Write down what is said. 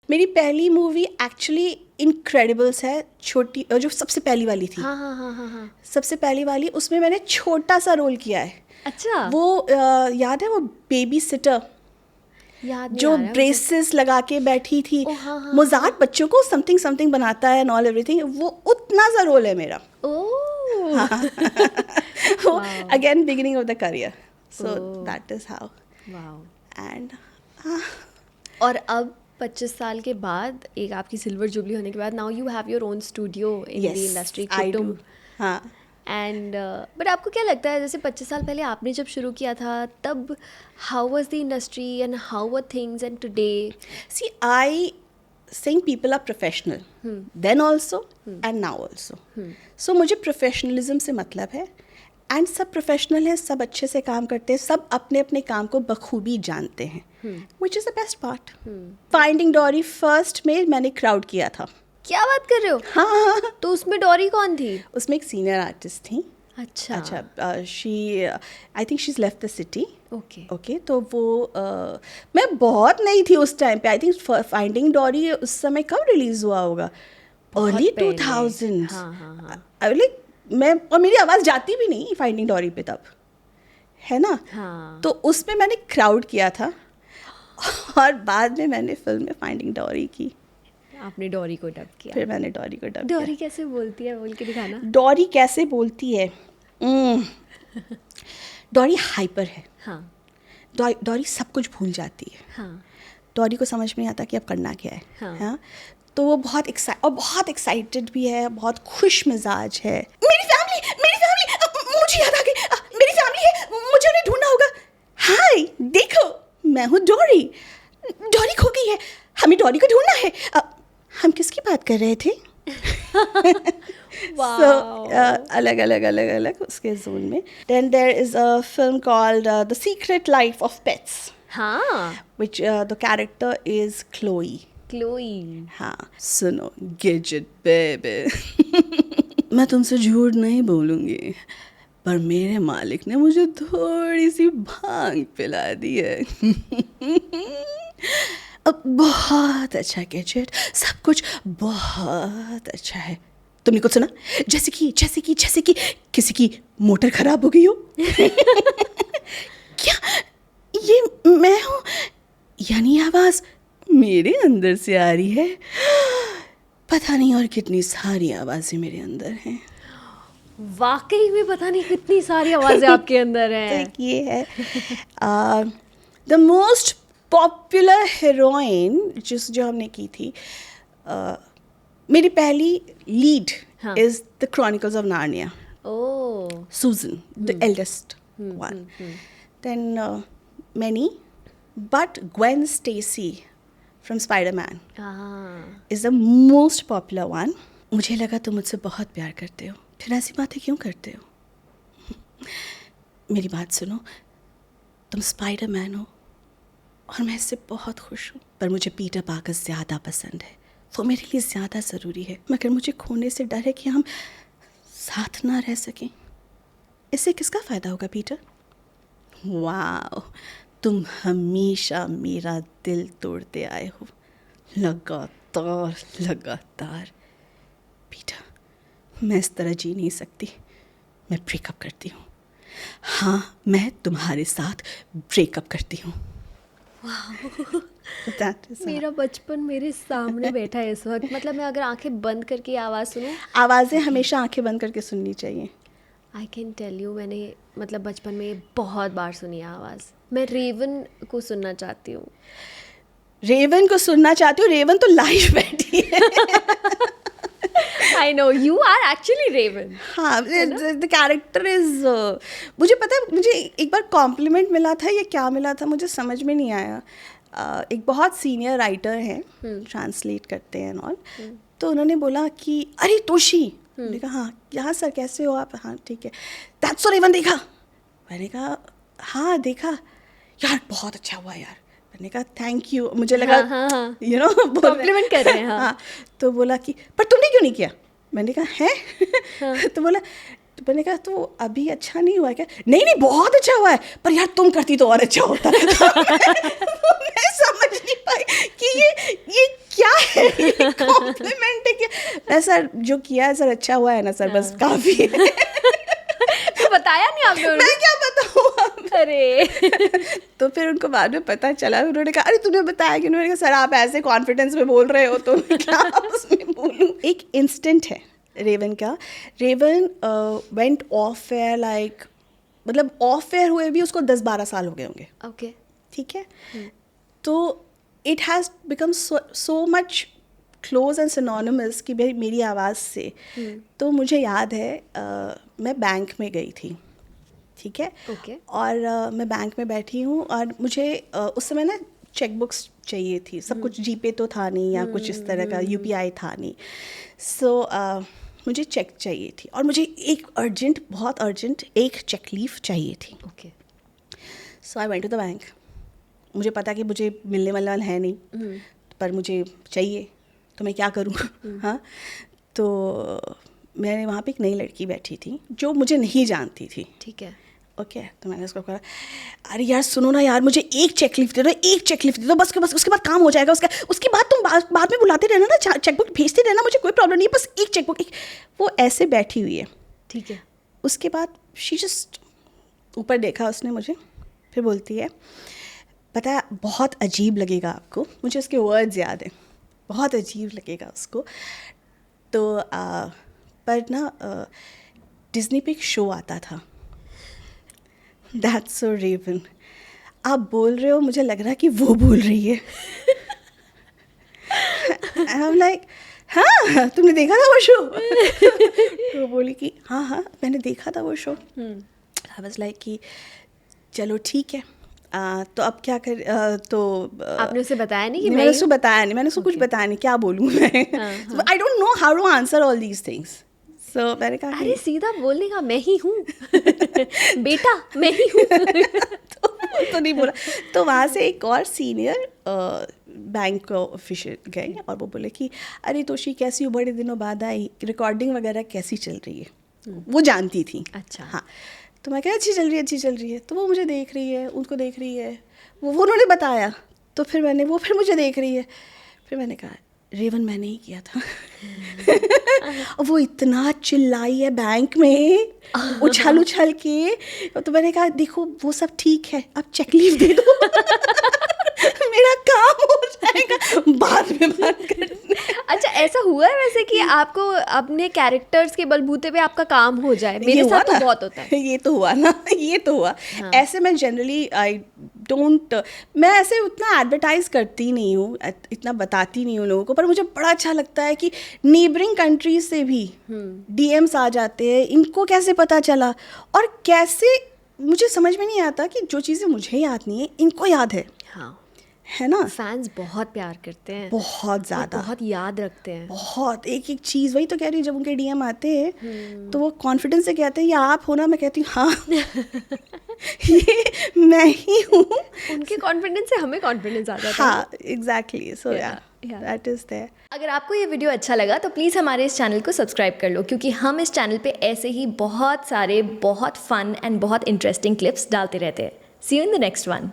मेरी पहली movie actually Incredibles है, छोटी जो सबसे पहली वाली थी। हाँ। सबसे पहली वाली, उसमें मैंने छोटा सा रोल किया है। अच्छा, वो याद है, वो बेबी सिटर याद नहीं जो आ रहा है मुझे। ब्रेसेस लगा के बैठी थी। ओ हाँ। मजाक बच्चों को समथिंग समथिंग बनाता है एंड ऑल एवरीथिंग, वो उतना सा रोल है मेरा। ओह वो wow again beginning of the career, so oh that is how. Wow. And और अब 25 साल के बाद, एक आपकी सिल्वर जुबली होने के बाद, now you have your own studio in the industry, I do. कुटुम। हाँ, एंड बट आपको क्या लगता है, जैसे 25 साल पहले आपने जब शुरू किया था, तब how was the industry and how were things, and today? see, I think people are professional then also and now also. So मुझे प्रोफेशनलिज्म से मतलब है, एंड सब प्रोफेशनल हैं, सब अच्छे से काम करते हैं, सब अपने अपने काम को बखूबी जानते हैं, which is the best part. Finding डोरी फर्स्ट में मैंने क्राउड किया था। क्या बात कर रहे हो? हाँ, तो उसमें डोरी कौन थी? उसमें एक सीनियर आर्टिस्ट थी। अच्छा अच्छा, she I think she is left the city. Okay okay, तो वो मैं बहुत नई थी उस टाइम पे। आई थिंक फाइंडिंग डोरी उस समय कब रिलीज़ हुआ होगा, बहुत अर्ली पहले। 2000s। हाँ। लाइक मैं, और मेरी आवाज़ जाती भी नहीं फाइंडिंग डोरी पे तब, है ना। हाँ तो उसमें मैंने क्राउड किया था और बाद में मैंने फिल्म में फाइंडिंग डोरी की, आपने डोरी को डब किया। फिर मैंने डोरी को डब किया। डोरी कैसे बोलती है, बोल के दिखाना। डोरी कैसे बोलती है? डोरी हाइपर है। हाँ डोरी सब कुछ भूल जाती है। हाँ डोरी को समझ में नहीं आता कि अब करना क्या है। हाँ। हाँ, तो वो बहुत बहुत एक्साइटेड भी है, बहुत खुश मिजाज है। मेरी फैमिली, मुझे याद आ गई, मेरी फैमिली है, मुझे उन्हें ढूंढना होगा। हाय देखो, मैं हूँ डोरी। डोरी खो गई है, हमें डोरी को ढूंढना है। हम किसकी बात कर रहे थे? So अलग अलग उसके जोन में। Then there is a film called The Secret Life of Pets, हाँ which the character is Chloe. Chloe. हाँ, सुनो गिजेट बेबी, मैं तुमसे झूठ नहीं बोलूँगी, पर मेरे मालिक ने मुझे थोड़ी सी भांग पिला दी है। अब बहुत अच्छा गिजेट, सब कुछ बहुत अच्छा है। तुमने कुछ सुना? जैसे कि किसी की मोटर खराब हो गई हो। क्या ये मैं हूँ? यानी आवाज़ मेरे अंदर से आ रही है। पता नहीं और कितनी सारी आवाज़ें मेरे अंदर हैं। वाकई में पता नहीं कितनी सारी आवाजें आपके अंदर हैं। एक ये है द मोस्ट पॉपुलर हीरोइन जो हमने की थी, मेरी पहली लीड हाँ। Is the chronicles of Narnia, oh Susan, the eldest one. Then many, but Gwen Stacy from Spider-Man हाँ is the most popular one. मुझे लगा तुम मुझसे बहुत प्यार करते हो, फिर ऐसी बातें क्यों करते हो? मेरी बात सुनो, तुम स्पाइडरमैन हो और मैं इससे बहुत खुश हूँ, पर मुझे पीटर पार्कर ज़्यादा पसंद है। वो मेरे लिए ज़्यादा ज़रूरी है, मगर मुझे खोने से डर है कि हम साथ ना रह सकें। इससे किसका फ़ायदा होगा पीटर? वाह, तुम हमेशा मेरा दिल तोड़ते आए हो, लगातार। पीटर, मैं इस तरह जी नहीं सकती, मैं ब्रेकअप करती हूँ। हाँ, मैं तुम्हारे साथ ब्रेकअप करती हूँ। That is मेरा बचपन मेरे सामने बैठा है इस वक्त। मतलब मैं अगर आंखें बंद करके आवाज़ सुनूं, आवाज़ें हमेशा आंखें बंद करके सुननी चाहिए। आई कैन टेल यू, मैंने मतलब बचपन में बहुत बार सुनी है आवाज़। मैं रेवन को सुनना चाहती हूँ। रेवन को सुनना चाहती हूँ? रेवन तो लाइव बैठी है। I know you are actually Raven. हाँ, द कैरेक्टर इज, मुझे पता है, मुझे एक बार कॉम्प्लीमेंट मिला था, ये क्या मिला था मुझे समझ में नहीं आया। एक बहुत सीनियर राइटर हैं, ट्रांसलेट करते हैं ऑल, तो उन्होंने बोला कि अरे तोशी, मैंने कहा हाँ, यहाँ सर कैसे हो आप? हाँ ठीक है। दैट्स सो रेवन देखा? मैंने कहा हाँ देखा। यार बहुत अच्छा हुआ यार। मैंने कहा थैंक यू। मुझे लगा यू नो कॉम्प्लीमेंट कर रहे हैं। हाँ। तो बोला कि पर तुमने क्यों नहीं किया? मैंने कहा है? तो बोला, तो मैंने कहा तो अभी अच्छा नहीं हुआ है क्या? नहीं बहुत अच्छा हुआ है, पर यार तुम करती तो और अच्छा होता। मैं समझ नहीं पाई कि ये कॉम्प्लीमेंट है कि सर जो किया है सर अच्छा हुआ है ना सर, बस काफ़ी है। तो बताया नहीं आपने उन्हें? मैं क्या बताऊँ अब? अरे तो फिर उनको बाद में पता चला, उन्होंने कहा अरे तूने बताया कि, उन्होंने कहा सर आप ऐसे कॉन्फिडेंस में बोल रहे हो तो मैं क्या उसमें बोलूँ। एक इंस्टेंट है रेवन का। Raven went off air like, मतलब ऑफ एयर हुए भी उसको 10-12 साल हो गए होंगे, ओके। ठीक है। तो it has become so much close and synonymous कि मेरी आवाज़ से। तो मुझे याद है मैं बैंक में गई थी, ठीक है। ओके। और मैं बैंक में बैठी हूँ और मुझे उस समय ना चेक बुक्स चाहिए थी, सब कुछ जीपे तो था नहीं या कुछ इस तरह का यूपीआई था नहीं। सो मुझे चेक चाहिए थी और मुझे एक अर्जेंट, बहुत अर्जेंट एक चेक लीफ चाहिए थी। Okay. So I went to the bank. मुझे पता कि मुझे मिलने वाला है नहीं, पर मुझे चाहिए, तो मैं क्या करूँ। हाँ, तो मैंने वहाँ पे एक नई लड़की बैठी थी जो मुझे नहीं जानती थी, ठीक है। ओके। तो मैंने उसको कहा अरे यार सुनो ना यार, मुझे एक चेक लीफ दे दो, एक चेक लीफ दे दो, बस उसके बाद काम हो जाएगा। उसके बाद तुम बाद में बुलाते रहना ना, चेकबुक भेजते रहना, मुझे कोई प्रॉब्लम नहीं है, बस एक चेकबुक। वो ऐसे बैठी हुई है, ठीक है। उसके बाद शी जस्ट ऊपर देखा उसने मुझे, फिर बोलती है पता है बहुत अजीब लगेगा आपको, मुझे उसके वर्ड्स याद हैं, बहुत अजीब लगेगा उसको तो पर ना डिज्नी पे एक शो आता था, दैट्स सो रेवन। आप बोल रहे हो, मुझे लग रहा है कि वो बोल रही है। आई एम लाइक हाँ तुमने देखा था वो शो? तो बोली कि हाँ हाँ मैंने देखा था वो शो। आई वाज लाइक कि चलो ठीक है, तो अब क्या कर तो आपने उसे बताया नहीं कि मैंने उसको बताया नहीं, मैंने उसको कुछ बताया नहीं, क्या बोलूँ मैं। I don't know how to answer all these things. So मैंने कहा अरे सीधा बोलने का मैं ही हूँ। बेटा मैं ही हूँ। तो नहीं बोला। तो वहाँ से एक और सीनियर बैंक ऑफिसर गए और वो बोले कि अरे तोशी कैसी हो, बड़े दिनों बाद आई, रिकॉर्डिंग वगैरह कैसी चल रही है। वो जानती थी। अच्छा। हाँ, तो मैं कहा अच्छी चल रही है, अच्छी चल रही है। तो वो मुझे देख रही है, उनको देख रही है, वो उन्होंने बताया, तो फिर मैंने, वो फिर मुझे देख रही है, फिर मैंने कहा रेवन मैंने ही किया था। और वो इतना चिल्लाई है बैंक में, उछल उछल के। तो मैंने कहा देखो वो सब ठीक है, अब चेक लीव दे दो। मेरा काम हो जाएगा, बाद में बात करते। अच्छा ऐसा हुआ है वैसे कि आपको अपने कैरेक्टर्स के बलबूते पे आपका काम हो जाए? मेरे साथ तो बहुत होता है। ये तो हुआ ना, ये तो हुआ। हाँ। ऐसे मैं जनरली आई डोंट, मैं ऐसे उतना एडवर्टाइज करती नहीं हूँ, इतना बताती नहीं हूँ लोगों को, पर मुझे बड़ा अच्छा लगता है कि नेबरिंग कंट्रीज से भी डीएम्स आ जाते हैं, इनको कैसे पता चला और कैसे, मुझे समझ में नहीं आता कि जो चीज़ें मुझे याद नहीं है इनको याद हाँ, है ना। फैंस बहुत प्यार करते हैं, बहुत ज़्यादा, बहुत याद रखते हैं, बहुत एक एक चीज़। वही तो कह रही हूँ, जब उनके डीएम आते हैं तो वो कॉन्फिडेंस से कहते हैं ये आप हो ना, मैं कहती हूँ हाँ ये मैं ही हूँ। उनके कॉन्फिडेंस से हमें कॉन्फिडेंस आ जाता है। हाँ एग्जैक्टली, सो या दैट इज़ देयर। अगर आपको ये वीडियो अच्छा लगा तो प्लीज़ हमारे इस चैनल को सब्सक्राइब कर लो, क्योंकि हम इस चैनल पे ऐसे ही बहुत सारे बहुत फन एंड बहुत इंटरेस्टिंग क्लिप्स डालते रहते हैं। See you in the next one.